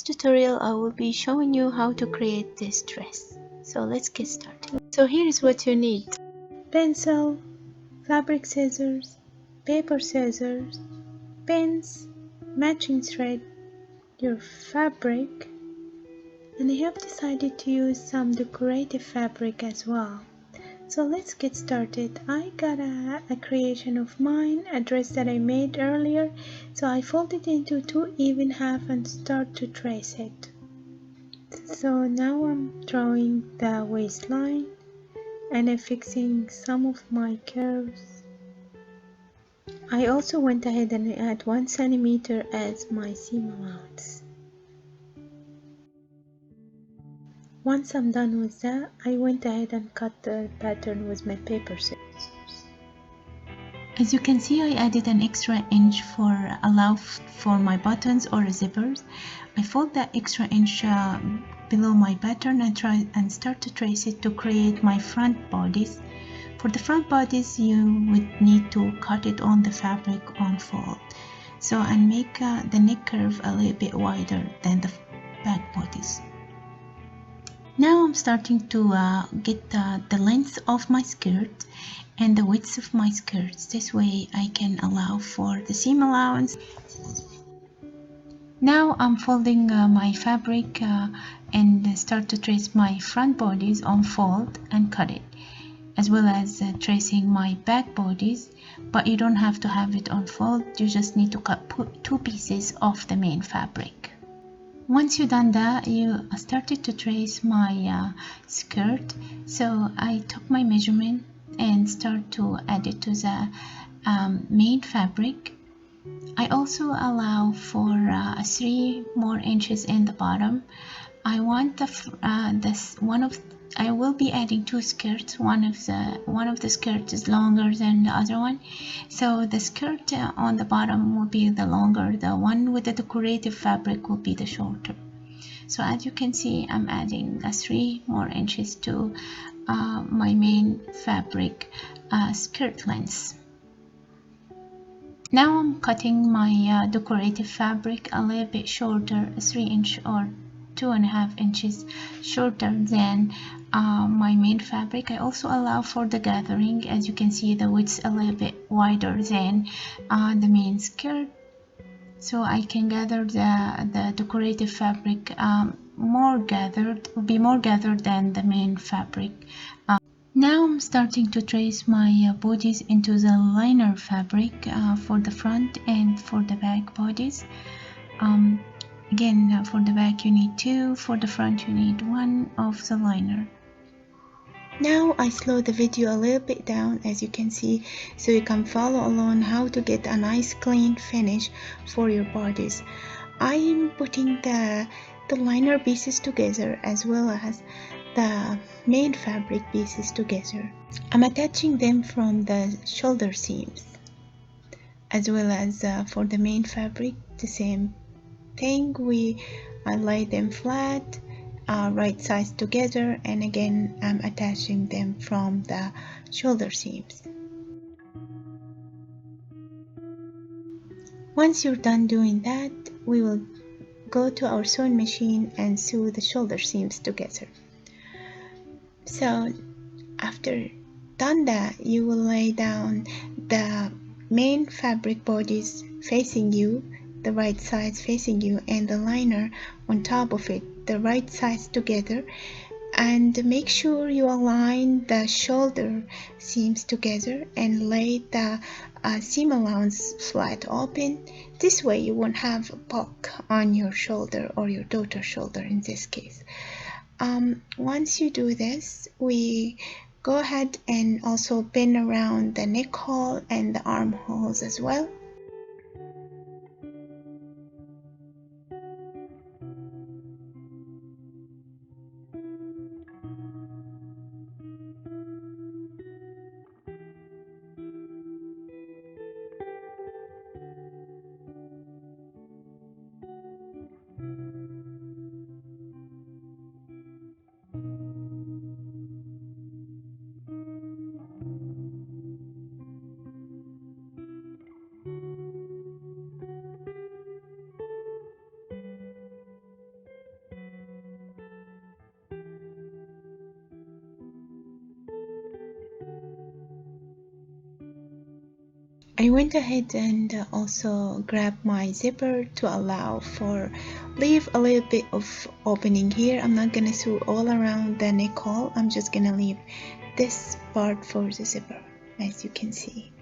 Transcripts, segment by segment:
this tutorial I will be showing you how to create this dress. So let's get started. So here is what you need: pencil, fabric scissors, paper scissors, pins, matching thread, your fabric, and I have decided to use some decorative fabric as well. So let's get started. I got a creation of mine, a dress that I made earlier. So I fold it into 2 even half and start to trace it. So now I'm drawing the waistline and I'm fixing some of my curves. I also went ahead and add 1 centimeter as my seam allowance. Once I'm done with that, I went ahead and cut the pattern with my paper scissors. As you can see, I added an extra inch for allow for my buttons or zippers. I fold that extra inch below my pattern and start to trace it to create my front bodies. For the front bodies, you would need to cut it on the fabric on fold. And make the neck curve a little bit wider than the back bodies. Now I'm starting to get the length of my skirt and the width of my skirts. This way I can allow for the seam allowance. Now I'm folding my fabric and start to trace my front bodies on fold and cut it, as well as tracing my back bodies, but you don't have to have it on fold. You just need to cut 2 pieces of the main fabric. Once you've done that, you started to trace my skirt. So I took my measurement and start to add it to the main fabric. I also allow for 3 more inches in the bottom. I want I will be adding 2 skirts. One of the skirts is longer than the other one, so the skirt on the bottom will be the longer. The one with the decorative fabric will be the shorter. So as you can see, I'm adding 3 more inches to my main fabric skirt length. Now I'm cutting my decorative fabric a little bit shorter, 3 inch or 2.5 inches shorter than my main fabric. I also allow for the gathering. As you can see, the width a little bit wider than the main skirt, so I can gather the decorative fabric more gathered than the main fabric. Now I'm starting to trace my bodies into the liner fabric for the front and for the back bodies. Again, for the back you need 2, for the front you need 1 of the liner. Now I slow the video a little bit down, as you can see, so you can follow along how to get a nice clean finish for your bodies. I am putting the liner pieces together as well as the main fabric pieces together. I'm attaching them from the shoulder seams, as well as for the main fabric, the same thing. I lay them flat, right sides together, and again I'm attaching them from the shoulder seams. Once you're done doing that, we will go to our sewing machine and sew the shoulder seams together. So after done that, you will lay down the main fabric bodies facing you, the right sides facing you, and the liner on top of it, the right sides together, and make sure you align the shoulder seams together and lay the seam allowance flat open. This way you won't have a poke on your shoulder or your daughter's shoulder in this case. Once you do this, we go ahead and also pin around the neck hole and the armholes as well. I went ahead and also grabbed my zipper to allow for leave a little bit of opening here. I'm not gonna sew all around the neck hole. I'm just gonna leave this part for the zipper, as you can see.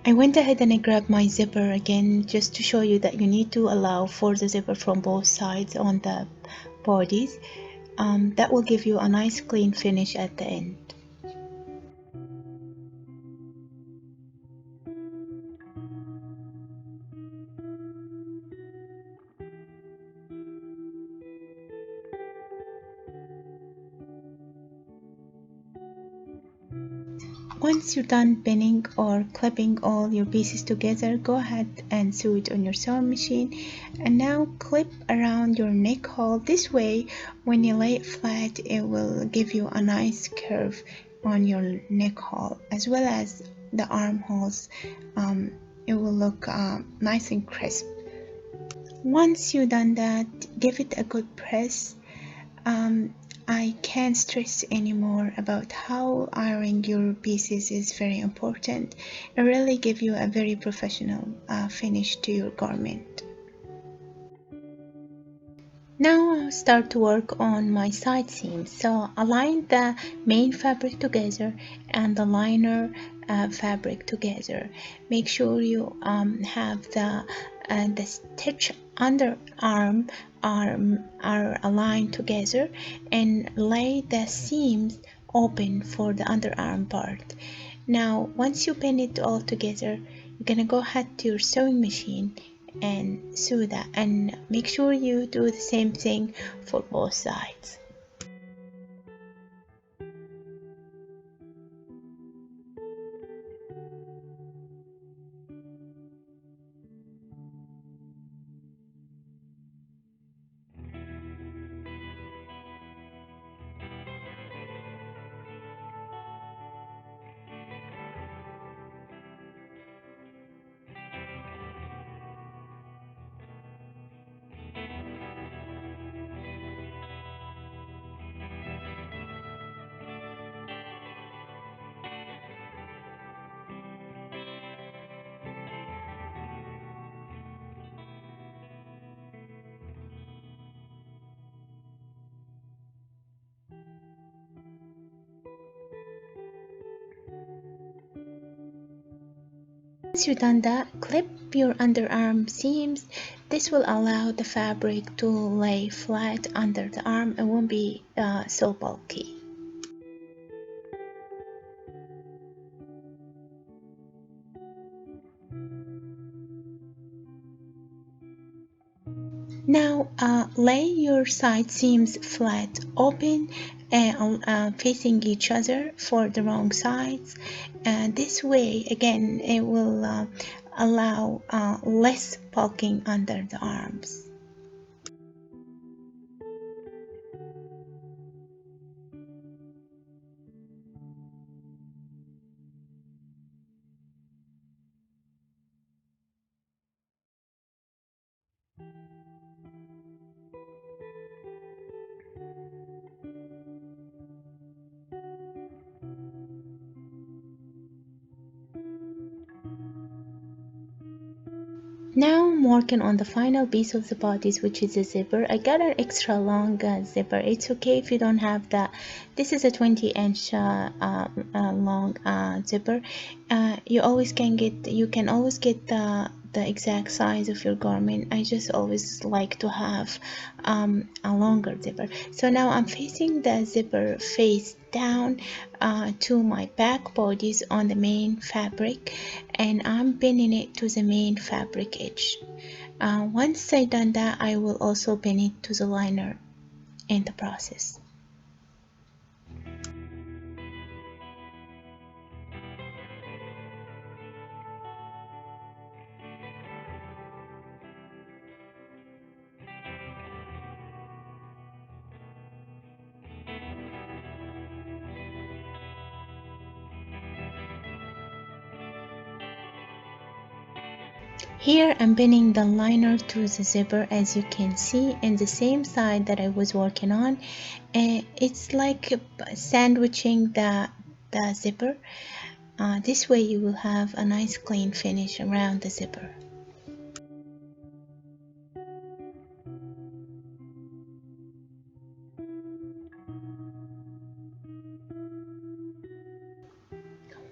I went ahead and I grabbed my zipper again just to show you that you need to allow for the zipper from both sides on the bodies. That will give you a nice clean finish at the end. Once you're done pinning or clipping all your pieces together, go ahead and sew it on your sewing machine. And now clip around your neck hole. This way, when you lay it flat, it will give you a nice curve on your neck hole, as well as the armholes. It will look nice and crisp. Once you've done that, give it a good press. I can't stress anymore about how ironing your pieces is very important. It really gives you a very professional finish to your garment. Now I'll start to work on my side seams. So align the main fabric together and the liner fabric together. Make sure you have the stitch underarm are aligned together, and lay the seams open for the underarm part. Now once you pin it all together, you're gonna go ahead to your sewing machine and sew that, and make sure you do the same thing for both sides. Once you've done that, clip your underarm seams. This will allow the fabric to lay flat under the arm. It won't be so bulky. Now lay your side seams flat open and facing each other for the wrong sides. This way, again, it will allow less bulking under the arms. Now I'm working on the final piece of the bodice, which is a zipper. I got an extra long zipper. It's okay if you don't have that. This is a 20-inch long zipper. You can always get the exact size of your garment. I just always like to have a longer zipper. So now I'm facing the zipper face down to my back bodice on the main fabric, and I'm pinning it to the main fabric edge. Once I done that, I will also pin it to the liner in the process. Here I'm pinning the liner to the zipper, as you can see, in the same side that I was working on. It's like sandwiching the zipper. This way you will have a nice clean finish around the zipper.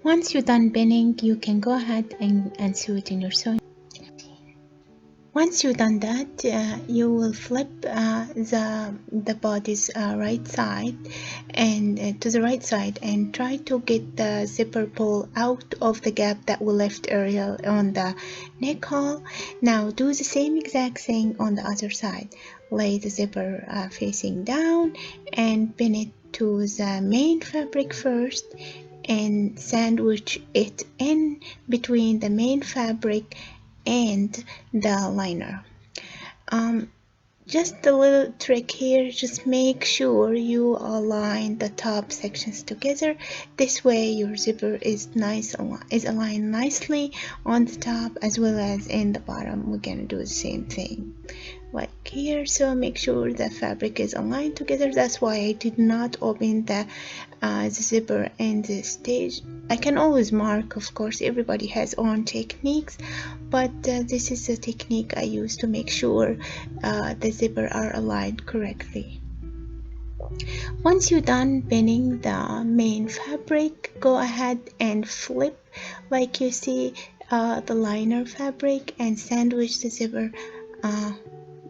Once you're done pinning, you can go ahead and sew it in your sewing. Once you've done that, you will flip the body's right side and to the right side, and try to get the zipper pull out of the gap that we left earlier on the neck hole. Now do the same exact thing on the other side. Lay the zipper facing down and pin it to the main fabric first, and sandwich it in between the main fabric and the liner. Just a little trick here, just make sure you align the top sections together. This way your zipper is aligned nicely on the top as well as in the bottom. We're gonna do the same thing like here, so make sure the fabric is aligned together. That's why I did not open the zipper in this stage. I can always mark, of course, everybody has own techniques, but this is the technique I use to make sure the zipper are aligned correctly. Once you're done pinning the main fabric, go ahead and flip like you see the liner fabric and sandwich the zipper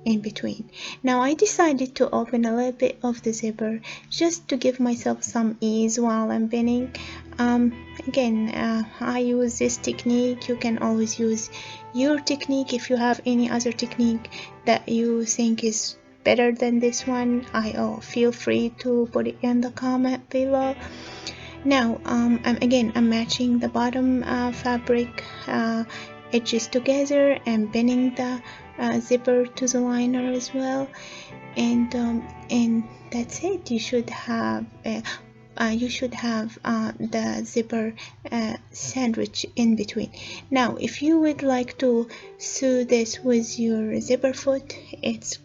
in between. Now I decided to open a little bit of the zipper just to give myself some ease while I'm pinning. Again, I use this technique. You can always use your technique. If you have any other technique that you think is better than this one, feel free to put it in the comment below. Now I'm matching the bottom fabric edges together and pinning the zipper to the liner as well, and that's it. You should have the zipper sandwich in between. Now if you would like to sew this with your zipper foot, it's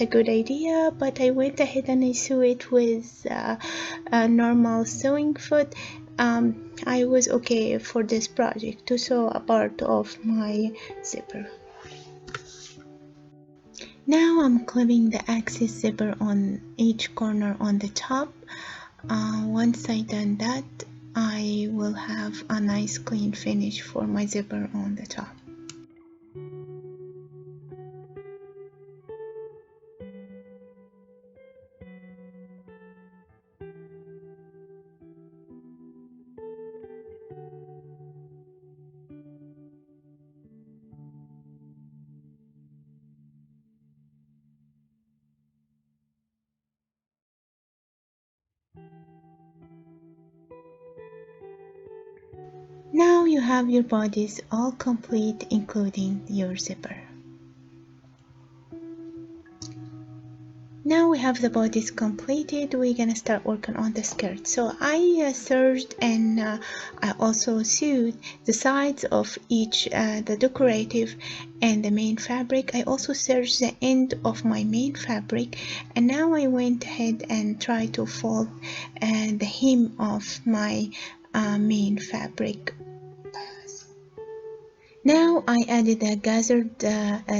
a good idea, but I went ahead and I sew it with a normal sewing foot. I was okay for this project to sew a part of my zipper. Now I'm clipping the excess zipper on each corner on the top. Once I done that, I will have a nice clean finish for my zipper on the top. Now you have your bodies all complete, including your zipper. Now we have the bodies completed, we're gonna start working on the skirt. So I serged and I also sewed the sides of each, the decorative and the main fabric. I also serged the end of my main fabric, and now I went ahead and tried to fold the hem of my main fabric. Now I added a gathered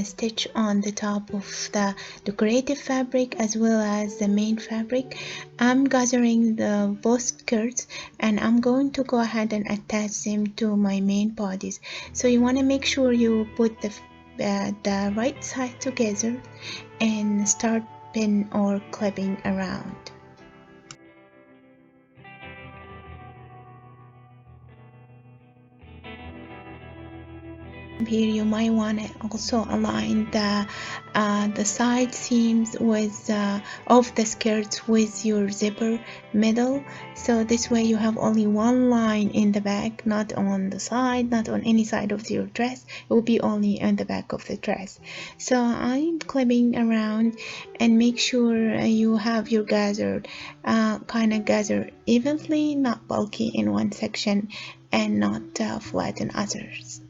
stitch on the top of the decorative fabric as well as the main fabric. I'm gathering the both skirts, and I'm going to go ahead and attach them to my main bodies. So you want to make sure you put the right side together and start pin or clipping around. Here you might want to also align the side seams with of the skirts with your zipper middle, so this way you have only one line in the back, not on the side, not on any side of your dress. It will be only on the back of the dress. So I'm clipping around, and make sure you have your gathered kind of gather evenly, not bulky in one section and not flat in others.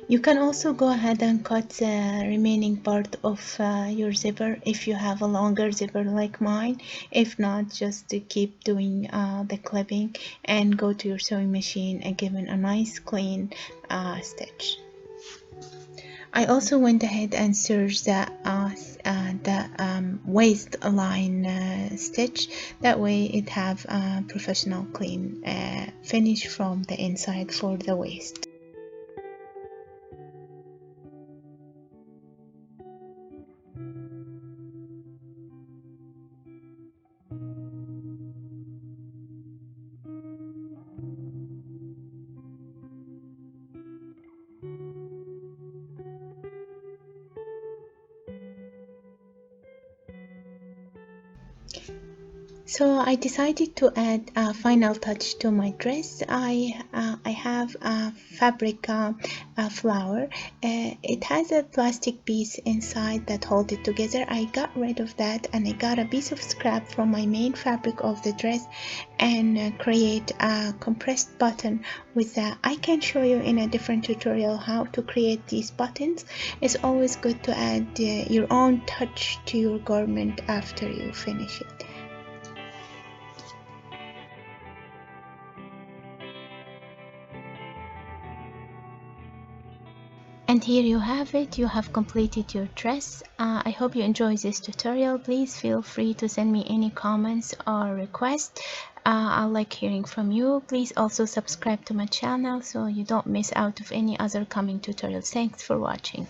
You can also go ahead and cut the remaining part of your zipper if you have a longer zipper like mine. If not, just to keep doing the clipping and go to your sewing machine and give it a nice clean stitch. I also went ahead and serged the waistline stitch. That way it have a professional clean finish from the inside for the waist. So I decided to add a final touch to my dress. I have a fabric flower. It has a plastic piece inside that holds it together. I got rid of that and I got a piece of scrap from my main fabric of the dress and create a compressed button with that. I can show you in a different tutorial how to create these buttons. It's always good to add your own touch to your garment after you finish it. And here you have it, you have completed your dress. I hope you enjoyed this tutorial. Please feel free to send me any comments or requests. I like hearing from you. Please also subscribe to my channel so you don't miss out of any other coming tutorials. Thanks for watching.